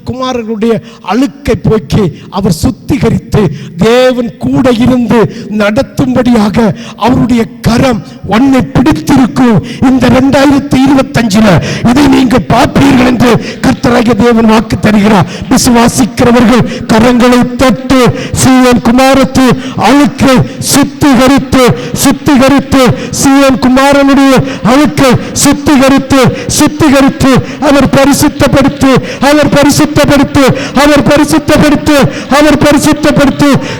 குமாரர்களுடைய அழுக்கை போக்கி அவர் சுத்திகரித்து தேவன் கூட இருந்து நடத்தும்படியாக அவருடைய கரம் உன்னை பிடித்திருக்கும். இந்த 2025 இதை நீங்கள் பார்ப்பீர்கள் என்று கர்த்தராகிய தேவன் வாக்கு தருகிறார். விசுவாசிக்கிறவர்கள் கரங்களை தொட்டு சீயோன் குமாரத்து அழுக்கை சுத்திகரித்து சீயோன் குமாரனுடைய அழுக்கை சுத்திகரித்து அவர் பரிசுத்தப்படுத்தி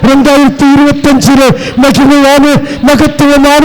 2025 மகிமையான மகத்துவமான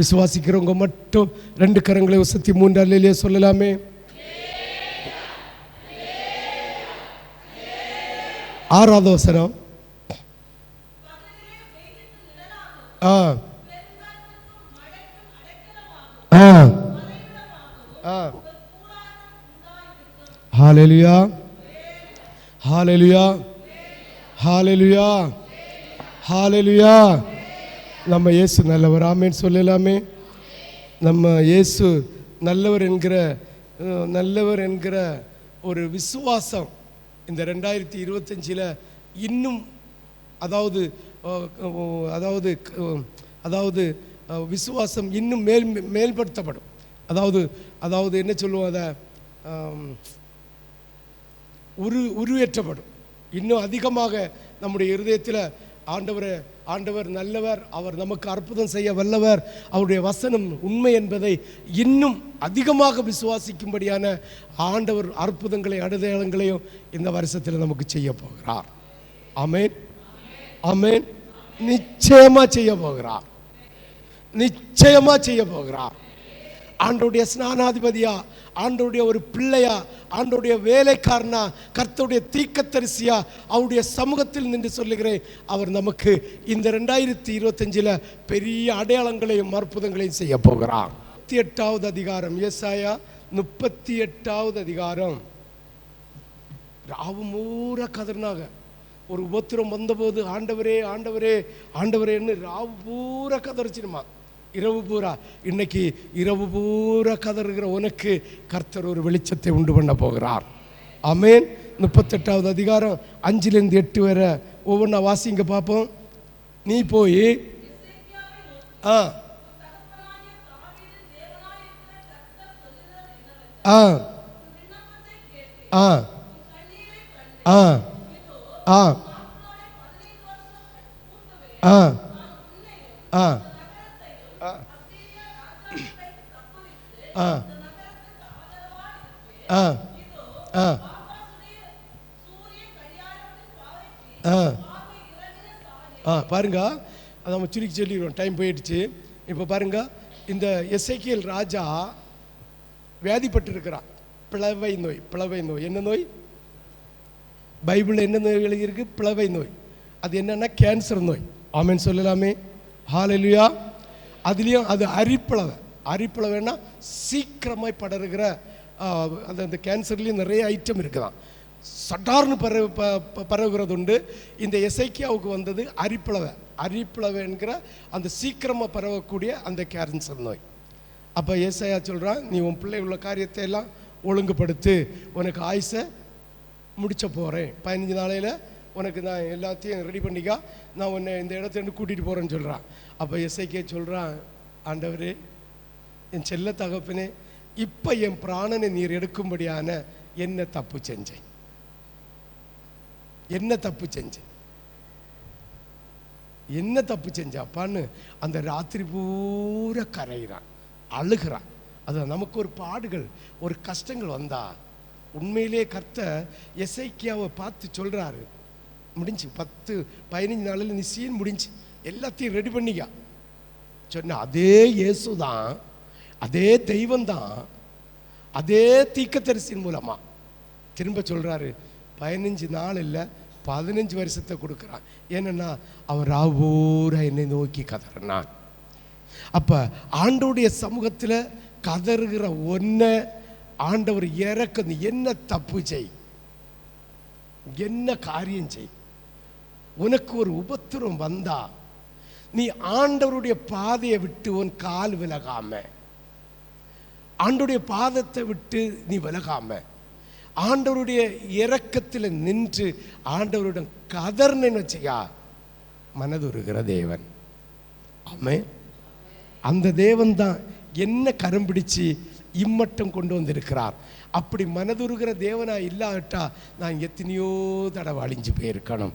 விசுவாசிக்கிறவங்க மட்டும் 2 கரங்களை உசத்தி 3 அல்லேலூயா சொல்லலாமே. ஆறாவது வசனம். ஹல்லேலூயா, ஹல்லேலூயா, ஹல்லேலூயா, ஹல்லேலூயா. நம்ம இயேசு நல்லவர், ஆமென் சொல்லலாமே. நம்ம இயேசு நல்லவர் என்கிற ஒரு விசுவாசம் இந்த 2025 இன்னும் அதாவது விசுவாசம் இன்னும் மேல்படுத்தப்படும். அதாவது என்ன சொல்லுவோம், அதை உருவேற்றப்படும். இன்னும் அதிகமாக நம்முடைய இருதயத்தில் ஆண்டவர் நல்லவர், அவர் நமக்கு அற்புதம் செய்ய வல்லவர், அவருடைய வசனம் உண்மை என்பதை இன்னும் அதிகமாக விசுவாசிக்கும்படியான ஆண்டவர் அற்புதங்களை அடையாளங்களையும் இந்த வருஷத்தில் நமக்கு செய்ய போகிறார். ஆமென், ஆமென். நிச்சயமா செய்ய போகிறார், நிச்சயமா செய்ய போகிறார். ஆண்டவருடைய ஸ்நானாதிபதியா, ஆண்டவருடைய ஒரு பிள்ளையா, ஆண்டவருடைய வேலைக்காரனா, கர்த்தருடைய தீர்க்கதரிசியா அவருடைய சமூகத்தில் நின்று சொல்லுகிறேன், அவர் நமக்கு இந்த 2025 பெரிய அடையாளங்களையும் அற்புதங்களையும் செய்ய போகிறார். 38வது அதிகாரம், ஏசாயா 38வது அதிகாரம். ராவு பூரா கதறினாங்க. ஒரு உபத்திரம் வந்தபோது ஆண்டவரே ஆண்டவரே ஆண்டவரேன்னு ராவு பூரா கதறிச்சிருமா. இரவு பூரா, இன்னைக்கு இரவு பூரா கதறுகிற உனக்கு கர்த்தர் ஒரு வெளிச்சத்தை உண்டு பண்ண போகிறார். ஆமென். 38வது அதிகாரம் 5லேருந்து 8 வரை ஒவ்வொன்றா வாசிங்க பார்ப்போம். நீ போய் ஆ ஆ ஆ ஆ ஆ ஆ ஆ பாருங்க, அதை நம்ம சுருக்கி சொல்லிடுவோம், டைம் போயிடுச்சு. இப்போ பாருங்க, இந்த எசேக்கியேல் ராஜா வியாதிப்பட்டிருக்கிறான். பிளவை நோய். பிளவை நோய் என்ன நோய்? பைபிளில் என்ன நோய் எழுதியிருக்கு? பிளவை நோய். அது என்னன்னா கேன்சர் நோய். ஆமென் சொல்லலாமே. ஹல்லேலூயா. அதுலேயும் அது அரிப்பிளவைன்னா சீக்கிரமாய் படருகிற அந்த கேன்சர்லேயும் நிறைய ஐட்டம் இருக்குதான். சட்டார்னு பரவுகிறது உண்டு. இந்த எசேக்கியாவுக்கு வந்தது அரிப்பிளவை என்கிற அந்த சீக்கிரமாக பரவக்கூடிய அந்த கேன்சர் நோய். அப்போ ஏசாயா சொல்கிறான், நீ உன் பிள்ளை உள்ள காரியத்தை எல்லாம் ஒழுங்குபடுத்து, உனக்கு ஆயுசை முடிச்ச போகிறேன், 15 நாளையில் உனக்கு நான் எல்லாத்தையும் ரெடி பண்ணிக்கா, நான் உன்னை இந்த இடத்துலேருந்து கூட்டிகிட்டு போகிறேன்னு சொல்கிறான். அப்போ எசேக்கியா சொல்கிறான், ஆண்டவரே, என் செல்ல தகப்பனே, இப்போ என் பிராணனை நீர் எடுக்கும்படியான என்ன தப்பு செஞ்சேன்? என்ன தப்பு செஞ்சாப்பான்னு அந்த ராத்திரி பூரா கரைகிறான், அழுகிறான். அது நமக்கு ஒரு பாடுகள், ஒரு கஷ்டங்கள் வந்தா உண்மையிலே கர்த்தர் எசேக்கியாவை பார்த்து சொல்கிறாரு, முடிஞ்சு 10-15 நாளில் நீ சீன் முடிஞ்சு எல்லாத்தையும் ரெடி பண்ணிக்கா சொன்ன. அதே இயேசு தான், அதே தெய்வம் தான், அதே தீர்க்கதரிசியின் மூலமா திரும்ப சொல்றாரு, 15 நாள் இல்லை 15 வருஷத்தை கொடுக்குறான். ஏன்னா அவர் ராவூரா என்னை நோக்கி கதறினான். அப்ப ஆண்டவருடைய சமூகத்தில் கதறுகிற ஒன்றை ஆண்டவர் இறக்க, என்ன தப்பு செய், என்ன காரியம் செய், உனக்கு ஒரு உபத்திரம் வந்தா நீ ஆண்டவருடைய பாதையை விட்டு உன் கால் விலகாம, ஆண்டவருடைய பாதத்தை விட்டு நீ விலகாம, ஆண்டவருடைய இரக்கத்தில் நின்று ஆண்டவருடன் கதர்னு செய்யா, மனதுருகிற தேவன். ஆமென். அந்த தேவன் தான் என்ன கரம் பிடிச்சு இம்மட்டம் கொண்டு வந்திருக்கிறார். அப்படி மனதுருகிற தேவனா இல்லாவிட்டா நான் எத்தனையோ தடவை அழிஞ்சு போயிருக்கணும்,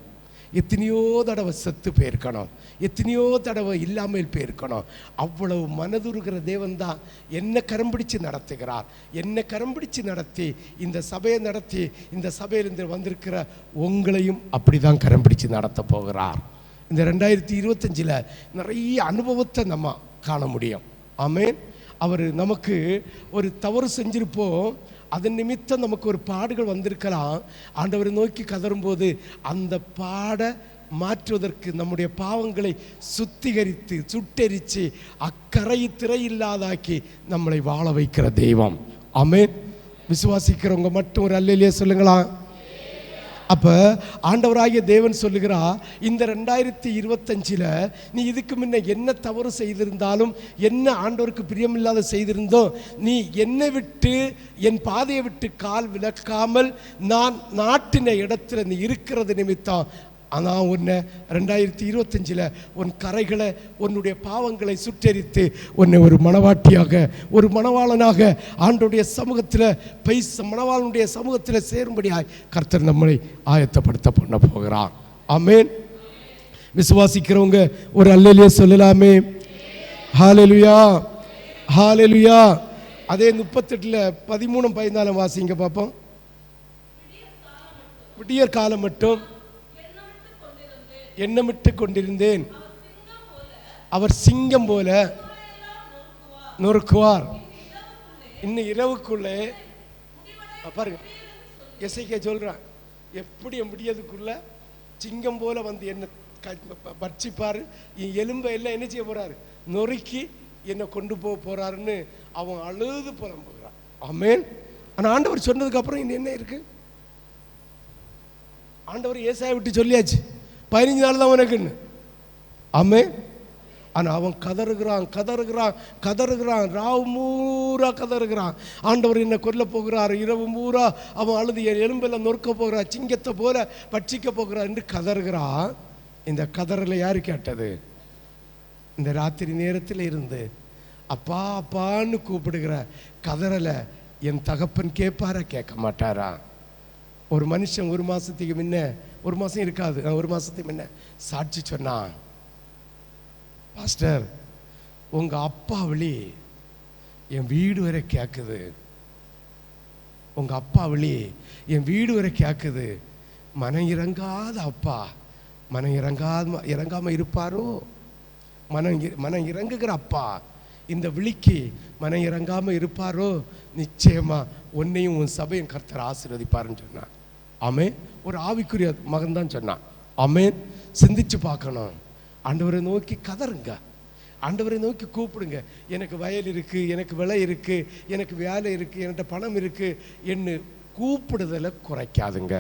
எத்தனையோ தடவை செத்து போயிருக்கணும், எத்தனையோ தடவை இல்லாமல் போயிருக்கணும். அவ்வளவு மனதுருகிற தேவன் தான் என்ன கரம் பிடிச்சு நடத்துகிறார். என்ன கரம் பிடிச்சு நடத்தி இந்த சபையை நடத்தி இந்த சபையிலிருந்து வந்திருக்கிற உங்களையும் அப்படி தான் கரம் பிடிச்சு நடத்த போகிறார். இந்த 2025 நிறைய அனுபவத்தை நம்ம காண முடியும். ஆமென். அவர் நமக்கு ஒரு தவறு செஞ்சிருப்போம், அதன் நிமித்தம் நமக்கு ஒரு பாடுகள் வந்திருக்கலாம். ஆண்டவரை நோக்கி கதறும்போது அந்த பாடை மாற்றுவதற்கு நம்முடைய பாவங்களை சுத்திகரித்து சுட்டெரித்து அக்கரை திரை இல்லாதாக்கி நம்மளை வாழ வைக்கிற தெய்வம். ஆமென். விசுவாசிக்கிறவங்க மட்டும் ஒரு அல்லேலூயா சொல்லுங்களா. அப்போ ஆண்டவராகிய தேவன் சொல்லுகிறா, இந்த 2025 நீ இதுக்கு முன்ன என்ன தவறு செய்திருந்தாலும், என்ன ஆண்டவருக்கு பிரியமில்லாத செய்திருந்தோ, நீ என்னை விட்டு என் பாதையை விட்டு கால் விலக்காமல் நான் நாட்டின இடத்துல நீ இருக்கிறது நிமித்தம் ஆனால் உன்னை 2025 உன் கரைகளை உன்னுடைய பாவங்களை சுட்டெரித்து உன்னை ஒரு மணவாட்டியாக ஒரு மணவாளனாக ஆண்டவருடைய சமூகத்தில் மணவாளனுடைய சமூகத்தில் சேரும்படியாய் கர்த்தர் நம்மளை ஆயத்தப்படுத்த பண்ண போகிறார். ஆமென். விசுவாசிக்கிறவங்க ஒரு அல்லேலூயா சொல்லலாமே. ஹல்லேலூயா, ஹல்லேலூயா. அதே 38 13 14 வாசிங்க பார்ப்போம். விடியற் காலம் மட்டும் எண்ணமிட்டு கொண்டிருந்தேன், அவர் சிங்கம் போல நொறுக்குவார். இன்னும் இரவுக்குள்ளே பாருங்க, எசேக்கியா சொல்றான், எப்படி முடியதுக்குள்ள சிங்கம் போல வந்து என்ன பட்சிப்பாரு, எலும்பை எல்லாம் என்ன செய்ய போறாரு, நொறுக்கி என்னை கொண்டு போக போறாருன்னு அவன் அழுது புலம்புகிறான். ஆமென். ஆனால் ஆண்டவர் சொன்னதுக்கு அப்புறம் இன்னும் என்ன இருக்கு? ஆண்டவர் ஏசாயை விட்டு சொல்லியாச்சு, 15 நாள் தான் உனக்குன்னு. ஆமென். ஆனால் அவன் கதறுகிறான், ராவு மூரா கதறுகிறான். ஆண்டவர் என்ன கொல்ல போகிறார், இரவு மூரா அவன் அழுது எலும்பெல்லாம் நொறுக்க போகிறார், சிங்கத்தை போல பட்சிக்க போகிறார் என்று கதறுகிறான். இந்த கதறலை யாரு கேட்டது? இந்த ராத்திரி நேரத்தில் இருந்து அப்பா அப்பான்னு கூப்பிடுகிற கதறலை என் தகப்பன் கேட்பாரா, கேட்க மாட்டாரா? ஒரு மனுஷன் 1 மாசத்துக்கு முன்ன, 1 மாசம் இருக்காது, 1 மாசத்துக்கு முன்ன சாட்சி சொன்னான், பாஸ்டர் உங்க அப்பா விழி என் வீடு வரை கேட்குது, உங்க அப்பா விழி என் வீடு வரை கேட்குது. மனம் இறங்காத அப்பா மனம் இறங்காம இருப்பாரோ? மனம் இறங்குகிற அப்பா இந்த விழிக்கு மனம் இறங்காம இருப்பாரோ? நிச்சயமா உன்னையும் உன் சபையும் கர்த்தர் ஆசீர்வதிப்பாருன்னு சொன்னான். ஆமென். ஒரு ஆவிக்குரிய மகன் தான் சொன்னான். ஆமென். சிந்திச்சு பார்க்கணும். ஆண்டவரை நோக்கி கதறுங்க, ஆண்டவரை நோக்கி கூப்பிடுங்க. எனக்கு வயல் இருக்கு, எனக்கு விலை இருக்கு, எனக்கு வேலை இருக்கு, என்கிட்ட பணம் இருக்கு என்று கூப்பிடுதலை குறைக்காதுங்க.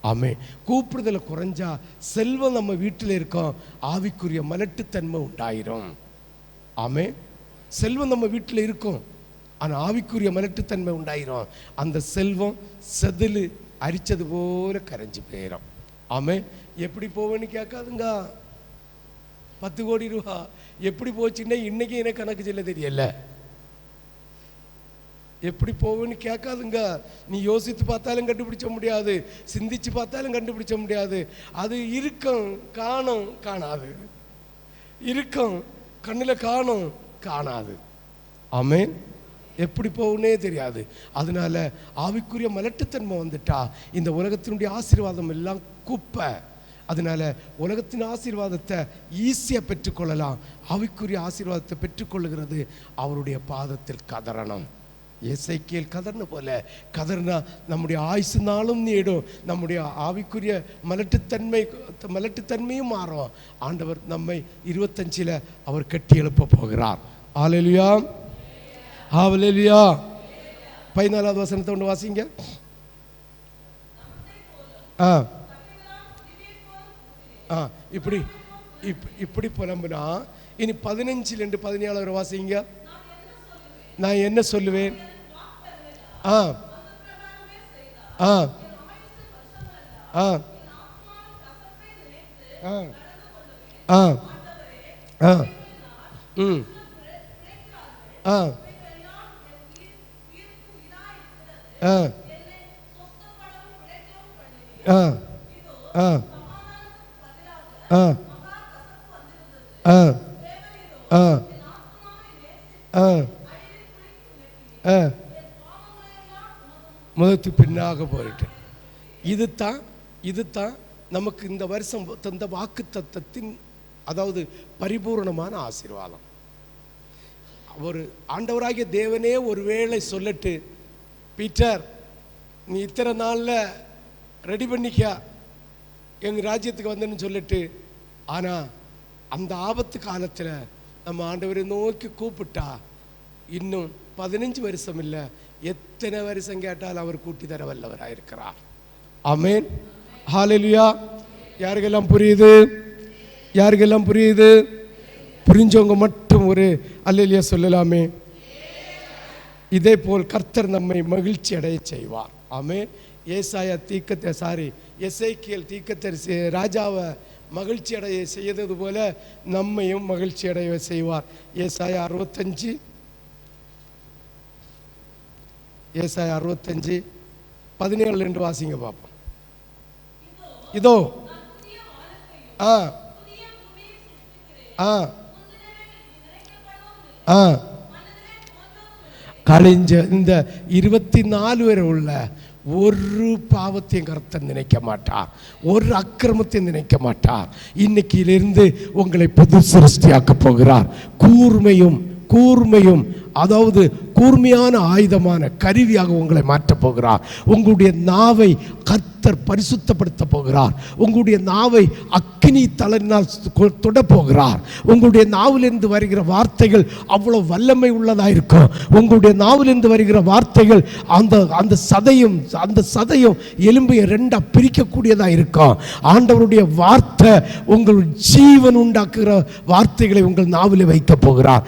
ஆமென். கூப்பிடுதலை குறைஞ்சா செல்வம் நம்ம வீட்டில் இருக்கோம், ஆவிக்குரிய மலட்டுத்தன்மை உண்டாயிரும். ஆமென். செல்வம் நம்ம வீட்டில் இருக்கும், ஆனால் ஆவிக்குரிய மலட்டுத்தன்மை உண்டாயிரும். அந்த செல்வம் செதில் அரிச்சது போல கரைஞ்சி போயிடும். ஆமென். எப்படி போவேன்னு கேட்காதுங்க. 10 கோடி ரூபா எப்படி போச்சுன்னா இன்னைக்கு எனக்கு கணக்கு சொல்ல தெரியல. எப்படி போவேன்னு கேட்காதுங்க. நீ யோசித்து பார்த்தாலும் கண்டுபிடிச்ச முடியாது, சிந்திச்சு பார்த்தாலும் கண்டுபிடிச்ச முடியாது. அது இருக்கும், காணும், காணாது. இருக்கும், கண்ணில் காணும், காணாது. ஆமென். எப்படி போகுன்னே தெரியாது. அதனால ஆவிக்குரிய மலட்டுத்தன்மை வந்துட்டா இந்த உலகத்தினுடைய ஆசீர்வாதம் எல்லாம் குப்பை. அதனால உலகத்தின் ஆசீர்வாதத்தை ஈஸியாக பெற்றுக்கொள்ளலாம், ஆவிக்குரிய ஆசீர்வாதத்தை பெற்றுக்கொள்ளுகிறது அவருடைய பாதத்தில் கதறணும். எசேக்கியேல் கதர்ன போல கதர்னா நம்முடைய ஆயுசு நாளும் நீடும், நம்முடைய ஆவிக்குரிய மலட்டுத்தன்மையும் மாறும். ஆண்டவர் நம்மை 25 அவர் கட்டி எழுப்ப போகிறார். ஹல்லேலூயா, ஹல்லேலூயா. 14வது வசனத்தை ஒன்று வாசிங்க. இப்படி புலம்புனா இனி 15 17 வாசிங்க. நான் என்ன சொல்லுவேன்? முகத்து பின்னாக போயிட்டு. இதுதான் நமக்கு இந்த வருஷம் தந்த வாக்கு தத்தத்தின், அதாவது பரிபூர்ணமான ஆசீர்வாதம். ஒரு ஆண்டவராகிய தேவனே ஒருவேளை சொல்லட்டு, பீட்டர் நீ இத்தனை நாளில் ரெடி பண்ணிக்க எங்கள் ராஜ்யத்துக்கு வந்தேன்னு சொல்லிட்டு, ஆனால் அந்த ஆபத்து காலத்தில் நம்ம ஆண்டவரை நோக்கி கூப்பிட்டா இன்னும் 15 வருஷம் இல்லை, எத்தனை வருஷம் கேட்டால் அவர் கூட்டி தர வல்லவராயிருக்கிறார். ஆமென், ஹல்லேலூயா. யாருக்கெல்லாம் புரியுது? யாருக்கெல்லாம் புரியுது? புரிஞ்சவங்க மட்டும் ஒரு அல்லேலூயா சொல்லலாமே. இதே போல் கர்த்தர் நம்மை மகிழ்ச்சி அடைய செய்வார். ஆமென். எசேக்கியேல் தீர்க்கதரிசி ராஜாவை மகிழ்ச்சி அடைய செய்தது போல நம்மையும் மகிழ்ச்சி அடைய செய்வார். ஏசாயா 65:17 என்று வாசிங்க பார்ப்போம். இதோ கழிஞ்ச இந்த 24 வரை உள்ள ஒரு பாவத்தையும் கர்த்தர் நினைக்க மாட்டார், ஒரு அக்கிரமத்தையும் நினைக்க மாட்டார். இன்னைக்கிலிருந்து உங்களை புது சிருஷ்டியாக்க போகிறார். கூர்மையும் அதாவது கூர்மையான ஆயுதமான கருவியாக உங்களை மாற்றப் போகிறார். உங்களுடைய நாவை கர்த்தர் பரிசுத்தப்படுத்த போகிறார். உங்களுடைய நாவை அக்கினி தளரினால் தொடப் போகிறார். உங்களுடைய நாவிலிருந்து வருகிற வார்த்தைகள் அவ்வளோ வல்லமை உள்ளதாக இருக்கும். உங்களுடைய நாவிலிருந்து வருகிற வார்த்தைகள் அந்த சதையும் எலும்பையை ரெண்டா பிரிக்கக்கூடியதாக இருக்கும். ஆண்டவருடைய வார்த்தை உங்கள் ஜீவன் உண்டாக்குகிற வார்த்தைகளை உங்கள் நாவிலே வைக்க போகிறார்.